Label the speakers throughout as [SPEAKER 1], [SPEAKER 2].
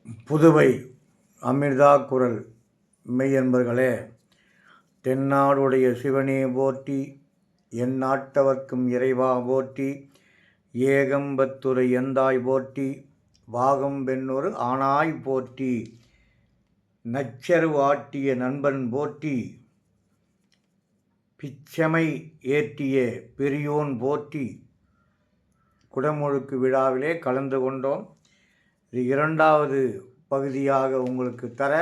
[SPEAKER 1] புதுவை அமிர்தா குரல் மெய்யன்பர்களே, தென்னாடுடைய சிவனே போற்றி, என் நாட்டவர்க்கும் இறைவா போற்றி, ஏகம்பத்துரை எந்தாய் போற்றி, வாகம் பெண்ணொரு ஆனாய் போற்றி, நச்சரு ஆட்டிய நண்பன் போற்றி, பிச்சமை ஏற்றிய பெரியோன் போற்றி. குடமுழுக்கு விழாவிலே கலந்து கொண்டோம். இது இரண்டாவது பகுதியாக உங்களுக்கு தர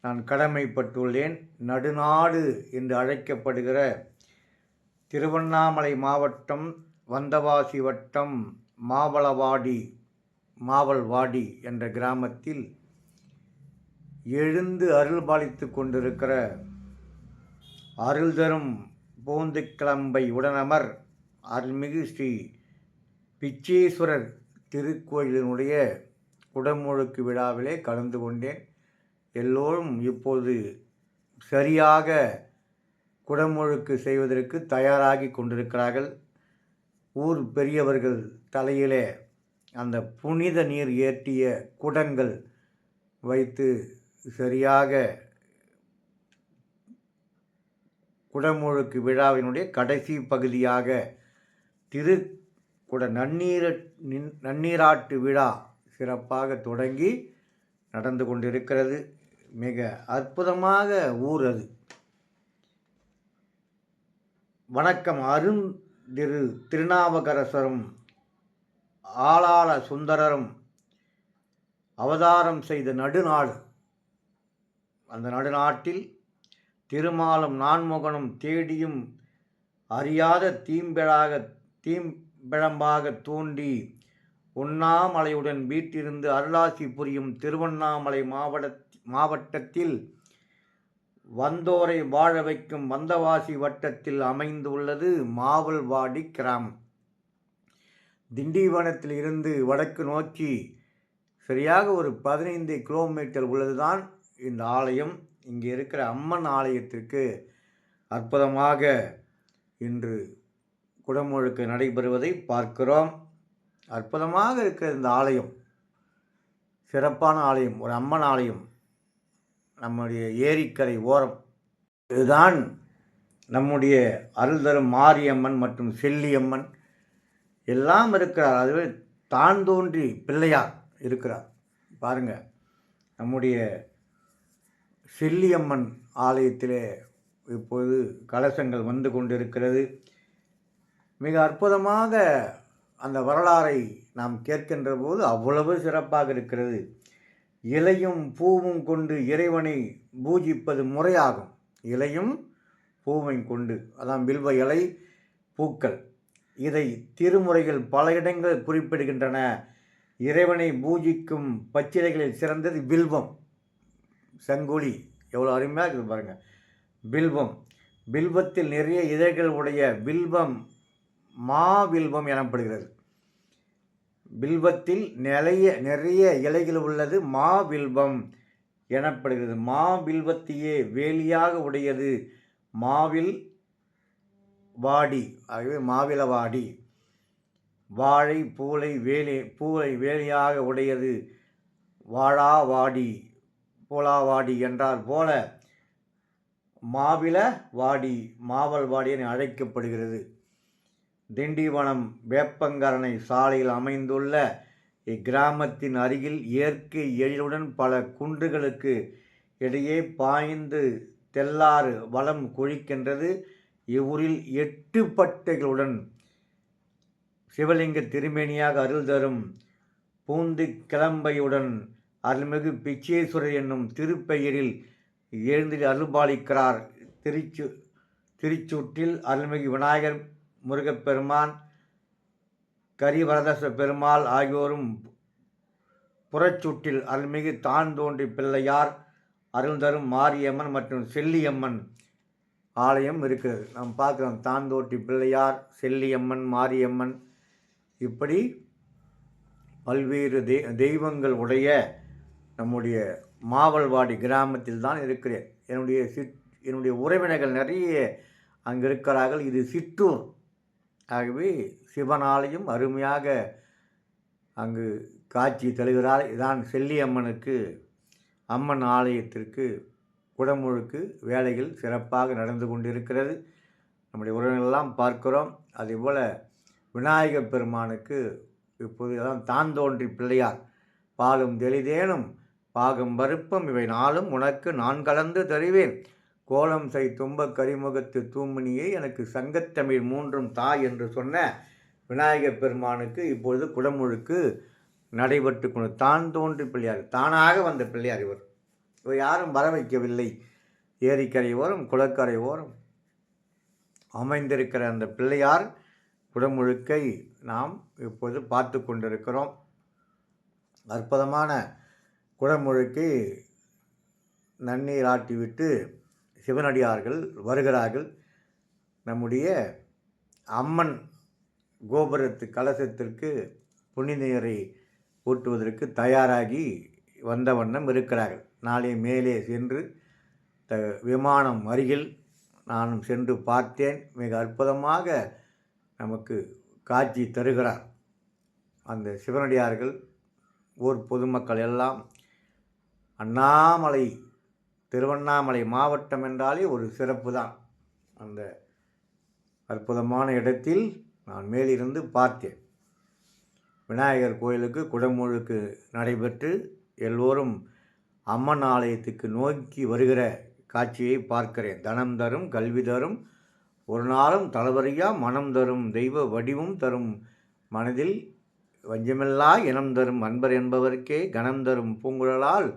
[SPEAKER 1] நான் கடமைப்பட்டுள்ளேன். நடுநாடு என்று அழைக்கப்படுகிற திருவண்ணாமலை மாவட்டம் வந்தவாசி வட்டம் மாவல்வாடி என்ற கிராமத்தில் எழுந்து அருள்பாலித்து கொண்டிருக்கிற அருள் தரும் பூந்துக்கிளம்பை உடனமர் அருள்மிகு ஸ்ரீ பிச்சேஸ்வரர் திருக்கோயிலினுடைய குடமுழுக்கு விழாவிலே கலந்து கொண்டேன். எல்லோரும் இப்போது சரியாக குடமுழுக்கு செய்வதற்கு தயாராகி கொண்டிருக்கிறார்கள். ஊர் பெரியவர்கள் தலையிலே அந்த புனித நீர் ஏற்றிய குடங்கள் வைத்து சரியாக குடமுழுக்கு விழாவினுடைய கடைசி பகுதியாக நன்னீராட்டு விழா சிறப்பாக தொடங்கி நடந்து கொண்டிருக்கிறது. மிக அற்புதமாக ஊர் அது. வணக்கம். திருநாவுக்கரசரும் ஆளாள சுந்தரரும் அவதாரம் செய்த நடுநாடு. அந்த நடுநாட்டில் திருமாலும் நான்முகனும் தேடியும் அறியாத தீம்பிழம்பாக தோன்றி உண்ணாமலையுடன் வீட்டிலிருந்து அருளாசி புரியும் திருவண்ணாமலை மாவட்டத்தில் வந்தோரை வாழ வைக்கும் வந்தவாசி வட்டத்தில் அமைந்துள்ளது மாவல்வாடி கிராமம். திண்டிவனத்தில் இருந்து வடக்கு நோக்கி சரியாக ஒரு 15 கிலோமீட்டர் உள்ளதுதான் இந்த ஆலயம். இங்கே இருக்கிற அம்மன் ஆலயத்திற்கு அற்புதமாக இன்று குடமுழுக்கு நடைபெறுவதை பார்க்கிறோம். அற்புதமாக இருக்கிற இந்த ஆலயம் சிறப்பான ஆலயம், ஒரு அம்மன் ஆலயம், நம்முடைய ஏரிக்கரை ஓரம். இதுதான் நம்முடைய அருள் தரும் மாரியம்மன் மற்றும் செல்லியம்மன் எல்லாம் இருக்கிறார். அதுவே தான் தோன்றி பிள்ளையார் இருக்கிறார். பாருங்க, நம்முடைய செல்லியம்மன் ஆலயத்திலே இப்போது கலசங்கள் வந்து கொண்டிருக்கிறது. மிக அற்புதமாக அந்த வரலாறை நாம் கேட்கின்ற போது அவ்வளவு சிறப்பாக இருக்கிறது. இலையும் பூவும் கொண்டு இறைவனை பூஜிப்பது முறையாகும். இலையும் பூவையும் கொண்டு, அதான் வில்வ இலை பூக்கள். இதை திருமுறைகள் பல இடங்கள் குறிப்பிடுகின்றன. இறைவனை பூஜிக்கும் பச்சிலைகளில் சிறந்தது வில்வம். செங்கொழி எவ்வளோ அருமையாக இருக்குது பாருங்கள். வில்வத்தில் நிறைய இதழ்கள் உடைய வில்வம் மாவில்வம் எனப்படுகிறது. வில்வத்தில் நிறைய இலைகள் உள்ளது மாவில்வம் எனப்படுகிறது. மாவில்வத்தையே வேலியாக உடையது மாவில் வாடி. ஆகவே மாவிலவாடி. வாழை பூவை வேலியாக உடையது வாழாவாடி, பூலாவாடி என்றால் போல மாவிலவாடி மாவல்வாடி என அழைக்கப்படுகிறது. திண்டிவனம் வேப்பங்கரணை சாலையில் அமைந்துள்ள இக்கிராமத்தின் அருகில் இயற்கை எழிலுடன் பல குன்றுகளுக்கு இடையே பாய்ந்து தெல்லாறு வளம் கொழிக்கின்றது. இவ்வூரில் 8 பட்டைகளுடன் சிவலிங்க திருமேனியாக அருள் தரும் பூந்து கிளம்பையுடன் அருள்மிகு பிச்சேஸ்வரர் என்னும் திருப்பெயரில் எழுந்து அருள்பாலிக்கிறார். திருச்சூற்றில் அருள்மிகு விநாயகர், முருகப்பெருமான், கரிவரதச பெருமாள் ஆகியோரும், புறச்சூட்டில் அருள்மிகு தான் தோன்றி பிள்ளையார், அருள் தரும் மாரியம்மன் மற்றும் செல்லியம்மன் ஆலயம் இருக்கிறது. நாம் பார்க்குறோம். தான் தோன்றி பிள்ளையார், செல்லியம்மன், மாரியம்மன், இப்படி பல்வேறு தெய்வங்கள் உடைய நம்முடைய மாவல்வாடி கிராமத்தில் தான் இருக்கிறேன். என்னுடைய உறவினர்கள் நிறைய அங்கே இருக்கிறார்கள். இது சிற்றூர். ஆகவே சிவன் ஆலயம் அருமையாக அங்கு காட்சி தருகிறார். இதான் செல்லியம்மனுக்கு அம்மன் ஆலயத்திற்கு குடமுழுக்கு வேலைகள் சிறப்பாக நடந்து கொண்டிருக்கிறது. நம்முடைய உறவினர்களெல்லாம் பார்க்கிறோம். அதேபோல் விநாயகப் பெருமானுக்கு இப்போது தான் தோன்றி பிள்ளையார் பாலும் தெளிதேனும் பாகம் பருப்பம் இவை நாளும் உனக்கு நான் கலந்து தருவேன் கோலம் செய் துன்பக் கரிமுகத்து தூமணியை எனக்கு சங்கத்தமிழ் மூன்றும் தாய் என்று சொன்ன விநாயகப் பெருமானுக்கு இப்பொழுது குடமுழுக்கு நடைபெற்று கொண்டு தான் தோன்றி பிள்ளையார், தானாக வந்த பிள்ளையார் இவர் யாரும் வர வைக்கவில்லை. ஏரிக்கரை ஓரம் குளக்கரை ஓரம் அமைந்திருக்கிற அந்த பிள்ளையார் குடமுழுக்கை நாம் இப்போது பார்த்து கொண்டிருக்கிறோம். அற்புதமான குடமுழுக்கை நன்னீர் ஆட்டிவிட்டு சிவனடியார்கள் வருகிறார்கள். நம்முடைய அம்மன் கோபுரத்து கலசத்திற்கு புனித நீரை ஊட்டுவதற்கு தயாராகி வந்த வண்ணம் இருக்கிறார்கள். நாளை மேலே சென்று விமானம் அருகில் நானும் சென்று பார்த்தேன். மிக அற்புதமாக நமக்கு காட்சி தருகிறார். அந்த சிவனடியார்கள் ஊர் பொதுமக்கள் எல்லாம் அண்ணாமலை திருவண்ணாமலை மாவட்டம் என்றாலே ஒரு சிறப்பு தான். அந்த அற்புதமான இடத்தில் நான் மேலிருந்து பார்த்தேன். விநாயகர் கோயிலுக்கு குடமுழுக்கு நடைபெற்று எல்லோரும் அம்மன் ஆலயத்துக்கு நோக்கி வருகிற காட்சியை பார்க்கிறேன். தனம் தரும் கல்வி தரும் ஒரு நாளும் தளவறியா மனம் தரும் தெய்வ வடிவும் தரும் மனதில் வஞ்சமில்லா இனம் தரும் அன்பர் என்பவர்க்கே கனம் தரும் பூங்குழலால்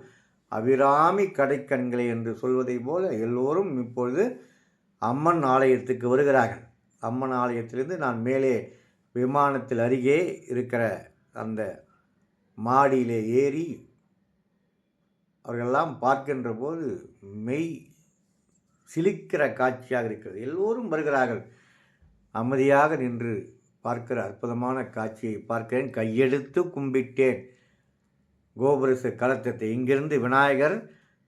[SPEAKER 1] அபிராமி கடைக்கண்களை என்று சொல்வதை போல எல்லோரும் இப்பொழுது அம்மன் ஆலயத்துக்கு வருகிறார்கள். அம்மன் ஆலயத்திலிருந்து நான் மேலே விமானத்தில் அருகே இருக்கிற அந்த மாடியிலே ஏறி அவர்களெல்லாம் பார்க்கின்ற போது மெய் சிலிக்கிற காட்சியாக இருக்கிறது. எல்லோரும் வருகிறார்கள். அமைதியாக நின்று பார்க்கிற அற்புதமான காட்சியை பார்க்கிறேன். கையெடுத்து கும்பிட்டேன். கோபுரச கலசத்தை இங்கிருந்து விநாயகர்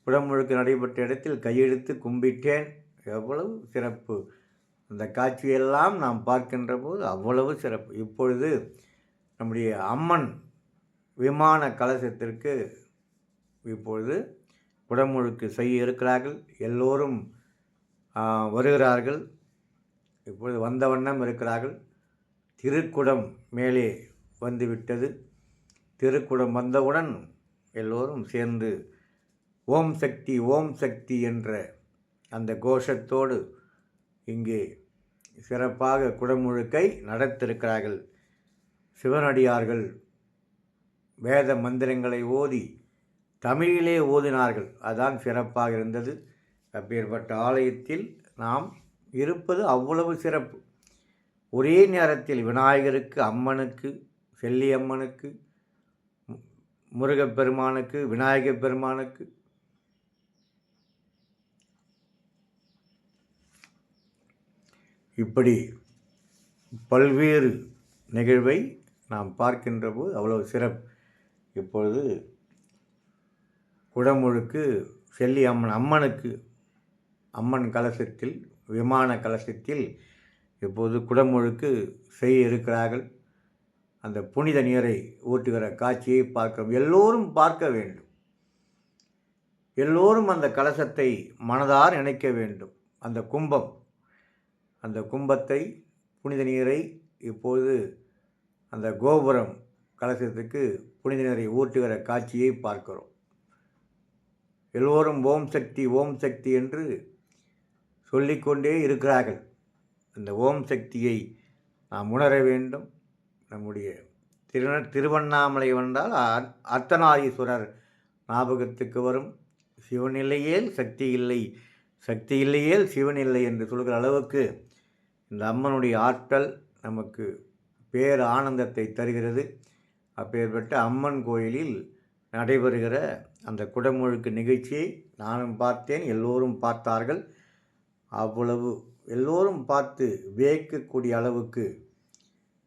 [SPEAKER 1] குடமுழுக்கு நடைபெற்ற இடத்தில் கையெடுத்து கும்பிட்டேன். எவ்வளவு சிறப்பு! அந்த காட்சியெல்லாம் நாம் பார்க்கின்ற போது அவ்வளவு சிறப்பு. இப்பொழுது நம்முடைய அம்மன் விமான கலசத்திற்கு இப்பொழுது குடமுழுக்கு செய்ய இருக்கிறார்கள். எல்லோரும் வருகிறார்கள். இப்பொழுது வந்த வண்ணம் இருக்கிறார்கள். திருக்குடம் மேலே வந்துவிட்டது. திருக்குடம் வந்தவுடன் எல்லோரும் சேர்ந்து ஓம் சக்தி ஓம் சக்தி என்ற அந்த கோஷத்தோடு இங்கே சிறப்பாக குடமுழுக்கை நடத்திருக்கிறார்கள். சிவனடியார்கள் வேத மந்திரங்களை ஓதி தமிழிலே ஓதினார்கள். அதுதான் சிறப்பாக இருந்தது. அப்பேற்பட்ட ஆலயத்தில் நாம் இருப்பது அவ்வளவு சிறப்பு. ஒரே நேரத்தில் விநாயகருக்கு, அம்மனுக்கு, செல்லியம்மனுக்கு, முருகப்பெருமானுக்கு, விநாயகப் பெருமானுக்கு இப்படி பல்வேறு நிகழ்வை நாம் பார்க்கின்ற போது அவ்வளவு சிறப்பு. இப்பொழுது குடமுழுக்கு அம்மனுக்கு அம்மன் கலசத்தில் விமான கலசத்தில் இப்போது குடமுழுக்கு செய்ய இருக்கிறார்கள். அந்த புனித நீரை ஊற்றுகிற காட்சியை பார்க்கிறோம். எல்லோரும் பார்க்க வேண்டும். எல்லோரும் அந்த கலசத்தை மனதார் நினைக்க வேண்டும். அந்த கும்பத்தை புனித நீரை இப்போது அந்த கோபுரம் கலசத்துக்கு புனித நீரை ஊற்றுகிற காட்சியை பார்க்கிறோம். எல்லோரும் ஓம் சக்தி என்று சொல்லிக்கொண்டே இருக்கிறார்கள். அந்த ஓம் சக்தியை நாம் உணர வேண்டும். நம்முடைய திருவண்ணாமலை வந்தால் அர்த்தநாரீஸ்வரர் ஞாபகத்துக்கு வரும். சிவன் இல்லையேல் சக்தி இல்லை, சக்தி இல்லையேல் சிவன் இல்லை என்று சொல்கிற அளவுக்கு இந்த அம்மனுடைய ஆற்றல் நமக்கு பேர் ஆனந்தத்தை தருகிறது. அப்பேற்பட்ட அம்மன் கோயிலில் நடைபெறுகிற அந்த குடமுழுக்கு நிகழ்ச்சியை நானும் பார்த்தேன். எல்லோரும் பார்த்தார்கள். அவ்வளவு எல்லோரும் பார்த்து வியக்கக்கூடிய அளவுக்கு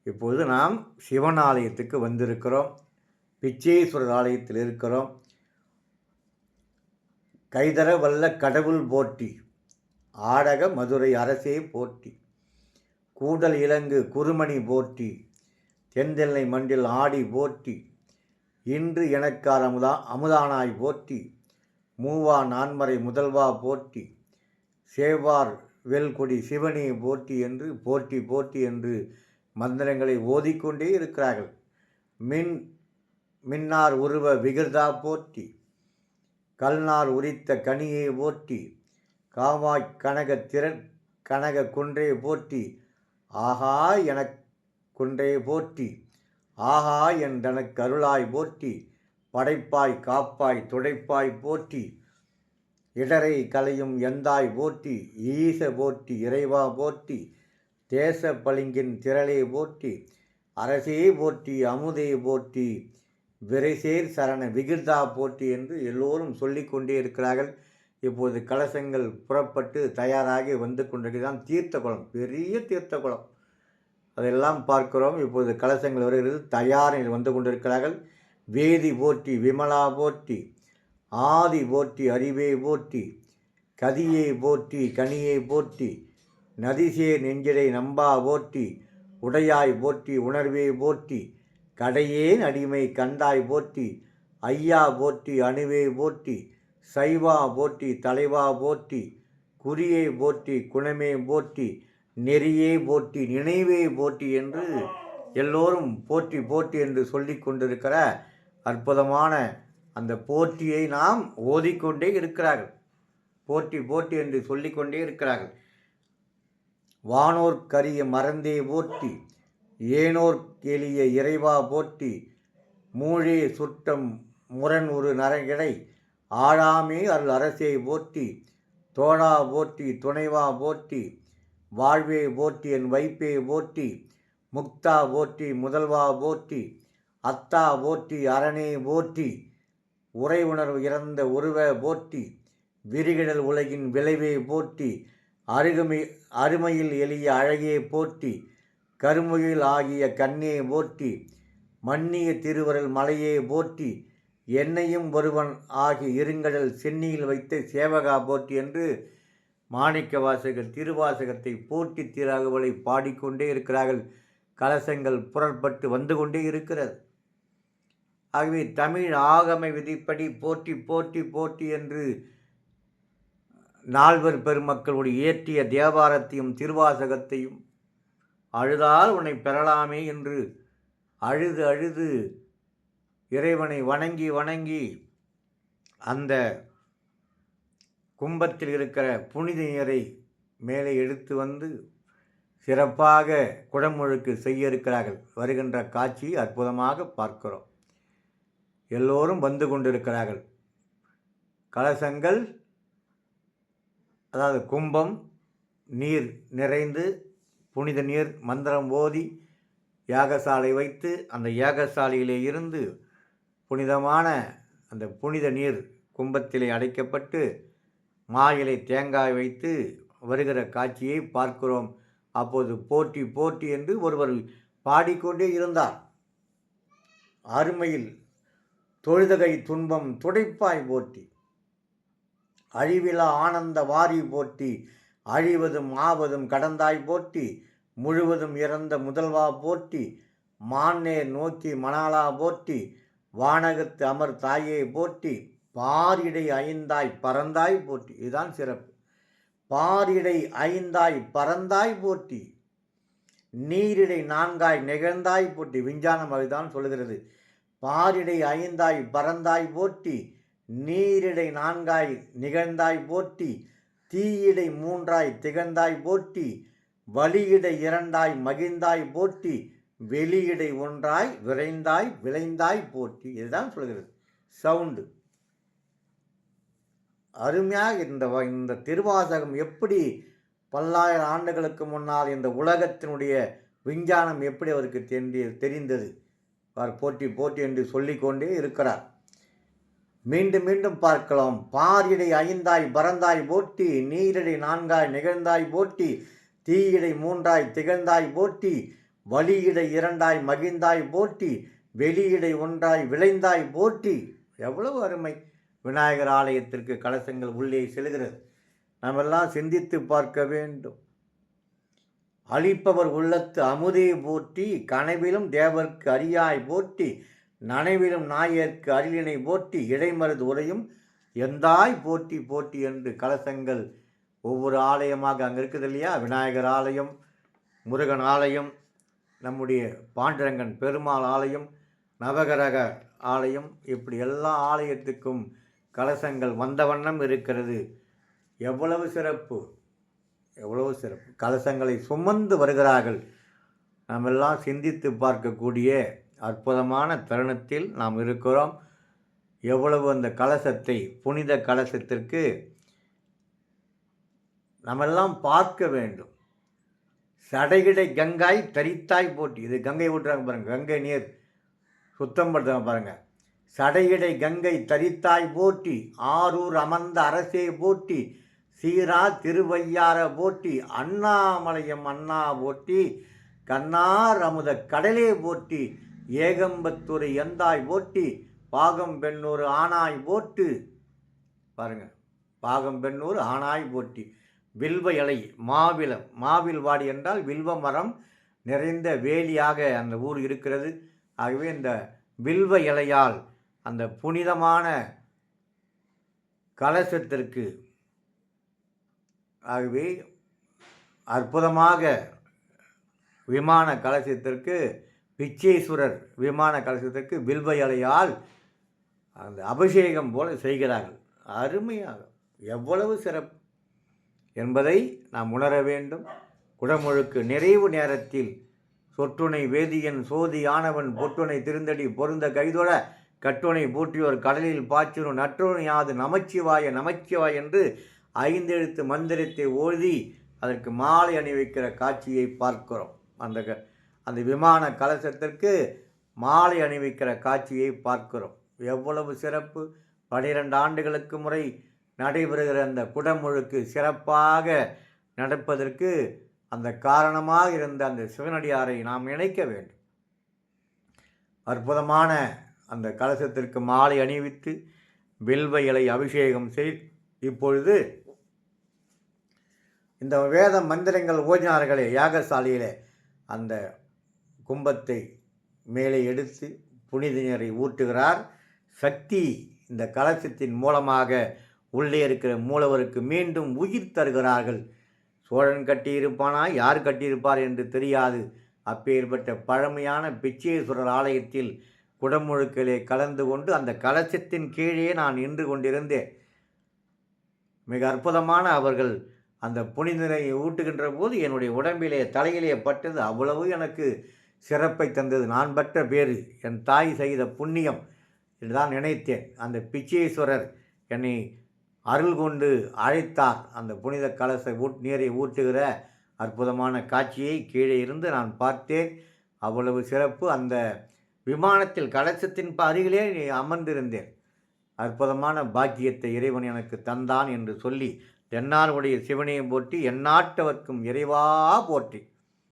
[SPEAKER 1] இப்பொழுது நாம் சிவன் ஆலயத்துக்கு வந்திருக்கிறோம். பிச்சேஸ்வரர் ஆலயத்தில் இருக்கிறோம். கைதர வல்ல கடவுள் போற்றி, ஆடக மதுரை அரசே போற்றி, கூடல் இலங்கு குருமணி போற்றி, தென்தெல்லை மண்டில் ஆடி போற்றி, இன்று எனக்கார் அமுதானாய் போற்றி, மூவா நான்மறை முதல்வா போற்றி, சேவார் வெல்கொடி சிவனே போற்றி என்று போற்றி போற்றி என்று மந்திரங்களை ஓதிக்கொண்டே இருக்கிறார்கள். மின்னார் உருவ விகிர்தா போற்றி, கல்நார் உரித்த கனியை போற்றி, காமாய் கனக குன்றே போற்றி, ஆகா எனக் குன்றே போற்றி, ஆகா என்றனக்கு அருளாய் போற்றி, படைப்பாய் காப்பாய் துடைப்பாய் போற்றி, இடரை கலையும் எந்தாய் போற்றி, ஈச போற்றி இறைவா போற்றி, தேச பளிங்கின் திரளே போற்றி, அரசே போற்றி அமுதே போற்றி, விரைசேர் சரண விகிர்தா போற்றி என்று எல்லோரும் சொல்லிக்கொண்டே இருக்கிறார்கள். இப்போது கலசங்கள் புறப்பட்டு தயாராகி வந்து கொண்டிருக்கிறான். தீர்த்த குளம், பெரிய தீர்த்த குளம், அதெல்லாம் பார்க்கிறோம். இப்போது கலசங்கள் வருகிறது, தயாரில் வந்து கொண்டிருக்கிறார்கள். வேதி போற்றி விமலா போற்றி, ஆதி போற்றி அறிவே போற்றி, கதியை போற்றி கனியை போற்றி, நதிசே நெஞ்சிடை நம்பா போற்றி, உடையாய் போற்றி உணர்வே போற்றி, கடையேன் அடிமை கண்டாய் போற்றி, ஐயா போற்றி அணுவே போற்றி, சைவா போற்றி தலைவா போற்றி, குறியை போற்றி குணமே போற்றி, நெறியே போற்றி நினைவே போற்றி என்று எல்லோரும் போற்றி போற்றி என்று சொல்லி கொண்டிருக்கிற அற்புதமான அந்த போற்றியை நாம் ஓதிக்கொண்டே இருக்கிறார்கள். போற்றி போற்றி என்று சொல்லிக்கொண்டே இருக்கிறார்கள். வானோர் கரிய மறந்தே போற்றி, ஏனோர் எளிய இறைவா போற்றி, மூழே சுட்டம் முரண் ஒரு நரகிடை, ஆழாமே அருள் அரசே போற்றி, தோழா போற்றி துணைவா போற்றி, வாழ்வே போற்றி என் வைப்பே போற்றி, முக்தா போற்றி முதல்வா போற்றி, அத்தா போற்றி அரணே போற்றி, உரை உணர்வு இறந்த உருவ போற்றி, விரிகிடல் உலகின் விளைவே போற்றி, அருமையில் எளிய அழகே போற்றி, கருமுகில் ஆகிய கண்ணே போற்றி, மன்னிய திருவருள் மலையே போற்றி, என்னையும் ஒருவன் ஆகி இருங்கடல் சென்னியில் வைத்த சேவகா போற்றி என்று மாணிக்க வாசகர் திருவாசகத்தை போற்றி திராகுவலை பாடிக்கொண்டே இருக்கிறார்கள். கலசங்கள் புறப்பட்டு வந்து கொண்டே இருக்கிறது. ஆகவே தமிழ் ஆகம விதிப்படி போற்றி போற்றி போற்றி என்று நால்வர் பெருமக்களுடைய இயற்றிய தேவாரத்தையும் திருவாசகத்தையும் அழுதால் உன்னை பெறலாமே என்று அழுது அழுது இறைவனை வணங்கி வணங்கி அந்த கும்பத்தில் இருக்கிற புனித நீரை மேலே எடுத்து வந்து சிறப்பாக குடமுழுக்கு செய்ய இருக்கிறார்கள். வருகின்ற காட்சி அற்புதமாக பார்க்கிறோம். எல்லோரும் வந்து கொண்டிருக்கிறார்கள். கலசங்கள், அதாவது கும்பம் நீர் நிறைந்து புனித நீர் மந்திரம் ஓதி யாகசாலை வைத்து அந்த யாகசாலையிலே இருந்து புனிதமான அந்த புனித நீர் கும்பத்திலே அடைக்கப்பட்டு மாயிலை தேங்காய் வைத்து வருகிற காட்சியை பார்க்கிறோம். அப்போது போற்றி போற்றி என்று ஒருவர் பாடிக்கொண்டே இருந்தார். அருமையில் தொழுதகை துன்பம் துடைப்பாய் போற்றி, அழிவிலா ஆனந்த வாரி போற்றி, அழிவதும் ஆவதும் கடந்தாய் போற்றி, முழுவதும் இறந்த முதல்வா போற்றி, மான்னேர் நோக்கி மணாலா போற்றி, வானகத்து அமர் தாயே போற்றி, பாரிடை ஐந்தாய் பறந்தாய் போற்றி. இதுதான் சிறப்பு. பாரிடை ஐந்தாய் பறந்தாய் போற்றி, நீரிடை நான்காய் நிகழ்ந்தாய் போற்றி. விஞ்ஞானம் அதுதான் சொல்கிறது. பாரிடை ஐந்தாய் பறந்தாய் போற்றி, நீரிடை நான்காய் நிகழ்ந்தாய் போற்றி, தீயிடை மூன்றாய் திகழ்ந்தாய் போற்றி, வலியிடை இரண்டாய் மகிழ்ந்தாய் போற்றி, வெளியிடை ஒன்றாய் விரைந்தாய் விளைந்தாய் போற்றி. இதுதான் சொல்கிறது. சவுண்டு அருமையாக இந்த திருவாசகம் எப்படி பல்லாயிரம் ஆண்டுகளுக்கு முன்னால் இந்த உலகத்தினுடைய விஞ்ஞானம் எப்படி அவருக்கு தெரிந்தது. போற்றி போற்றி என்று சொல்லிக்கொண்டே இருக்கிறார். மீண்டும் மீண்டும் பார்க்கலாம். பாரிடை ஐந்தாய் பறந்தாய் போற்றி, நீரிடை நான்காய் நிகழ்ந்தாய் போற்றி, தீயிடை மூன்றாய் திகழ்ந்தாய் போற்றி, வலியிடை இரண்டாய் மகிழ்ந்தாய் போற்றி, வெளியிடை ஒன்றாய் விளைந்தாய் போற்றி. எவ்வளவு அருமை! விநாயகர் ஆலயத்திற்கு கலசங்கள் உள்ளே செல்கிறது. நாமெல்லாம் சிந்தித்து பார்க்க வேண்டும். அளிப்பவர் உள்ளத்து அமுதே போற்றி, கனவிலும் தேவர்க்கு அரியாய் போற்றி, நனைவிலும் நாயர்க்கு அருளினை போற்றி இடைமருது உரையும் எந்தாய் போற்றி போற்றி என்று கலசங்கள் ஒவ்வொரு ஆலயமாக அங்கே இருக்குது இல்லையா? விநாயகர் ஆலயம், முருகன் ஆலயம், நம்முடைய பாண்டுரங்கன் பெருமாள் ஆலயம், நவகிரக ஆலயம், இப்படி எல்லா ஆலயத்துக்கும் கலசங்கள் வந்த வண்ணம் இருக்கிறது. எவ்வளவு சிறப்பு, எவ்வளவு சிறப்பு! கலசங்களை சுமந்து வருகிறார்கள். நாம் எல்லாம் சிந்தித்து பார்க்கக்கூடிய அற்புதமான தருணத்தில் நாம் இருக்கிறோம். எவ்வளவு அந்த கலசத்தை, புனித கலசத்திற்கு நாமெல்லாம் பார்க்க வேண்டும். சடையிடை கங்காய் தரித்தாய் போற்றி, இது கங்கை ஊற்றுறாங்க பாருங்கள், கங்கை நீர் சுத்தம் படுத்துறாங்க பாருங்கள். சடையிடை கங்கை தரித்தாய் போற்றி, ஆரூர் அமர்ந்த அரசே போற்றி, சீரா திருவையார போற்றி, அண்ணாமலையம் அண்ணா போற்றி, கண்ணார் அமுத கடலே போற்றி, ஏகம்பத்துறை எந்தாய் போற்றி, பாகம் பெண்ணூர் ஆனாய் போட்டு பாருங்கள், பாகம் பெண்ணூர் ஆனாய் போற்றி, வில்வ இலை மாவிலம், மாவில் வாடி என்றால் வில்வ மரம் நிறைந்த வேலியாக அந்த ஊர் இருக்கிறது. ஆகவே இந்த வில்வ இலையால் அந்த புனிதமான கலசத்திற்கு, ஆகவே அற்புதமாக விமான கலசத்திற்கு, பிச்சேஸ்வரர் விமான கலசத்திற்கு வில்வ இலையால் அந்த அபிஷேகம் போல செய்கிறார்கள். அருமையாக, எவ்வளவு சிறப்பு என்பதை நாம் உணர வேண்டும். குடமுழுக்கு நிறைவு நேரத்தில் சொற்றுணை வேதியன் சோதி ஆனவன் பொற்றுணை திருந்தடி பொருந்த கைதொட கட்டுணை பூட்டியோர் கடலில் பாய்ச்சினும் நற்றுணை யாது நமச்சிவாய நமச்சிவாய் என்று 5 எழுத்து மந்திரத்தை ஓதி அதற்கு மாலை அணிவிக்கிற காட்சியை பார்க்கிறோம். அந்த விமான கலசத்திற்கு மாலை அணிவிக்கிற காட்சியை பார்க்கிறோம். எவ்வளவு சிறப்பு! 12 ஆண்டுகளுக்கு முறை நடைபெறுகிற அந்த குடமுழுக்கு சிறப்பாக நடப்பதற்கு அந்த காரணமாக இருந்த அந்த சிவனடியாரை நாம் நினைக்க வேண்டும். அற்புதமான அந்த கலசத்திற்கு மாலை அணிவித்து வில்வ இலை அபிஷேகம் இப்பொழுது இந்த வேத மந்திரங்கள் ஓதினார்களே யாகசாலையிலே, அந்த கும்பத்தை மேலே எடுத்து புனித நீரை ஊற்றுகிறார். சக்தி இந்த கலசத்தின் மூலமாக உள்ளே இருக்கிற மூலவருக்கு மீண்டும் உயிர் தருகிறார்கள். சோழன் கட்டியிருப்பானா, யார் கட்டியிருப்பார் என்று தெரியாது. அப்பேற்பட்ட பழமையான பிச்சேஸ்வரர் ஆலயத்தில் குடமுழுக்கிலே கலந்து கொண்டு அந்த கலசத்தின் கீழே நான் நின்று கொண்டிருந்தேன். மிக அற்புதமான அவர்கள் அந்த புனிதனை ஊட்டுகின்ற போது என்னுடைய உடம்பிலே தலையிலே பட்டது. அவ்வளவு எனக்கு சிறப்பை தந்தது. நான் பெற்ற பேறு, என் தாய் செய்த புண்ணியம் என்றுதான் நினைத்தேன். அந்த பிச்சேஸ்வரர் என்னை அருள் கொண்டு அழைத்தார். அந்த புனித கலச நீரை ஊட்டுகிற அற்புதமான காட்சியை கீழே இருந்து நான் பார்த்தேன். அவ்வளவு சிறப்பு. அந்த விமானத்தில் கலசத்தின் அருகிலே அமர்ந்திருந்தேன். அற்புதமான பாக்கியத்தை இறைவன் எனக்கு தந்தான் என்று சொல்லி, என்னாருடைய சிவனையும் போற்றி, எந்நாட்டவர்க்கும் இறைவா போற்றி.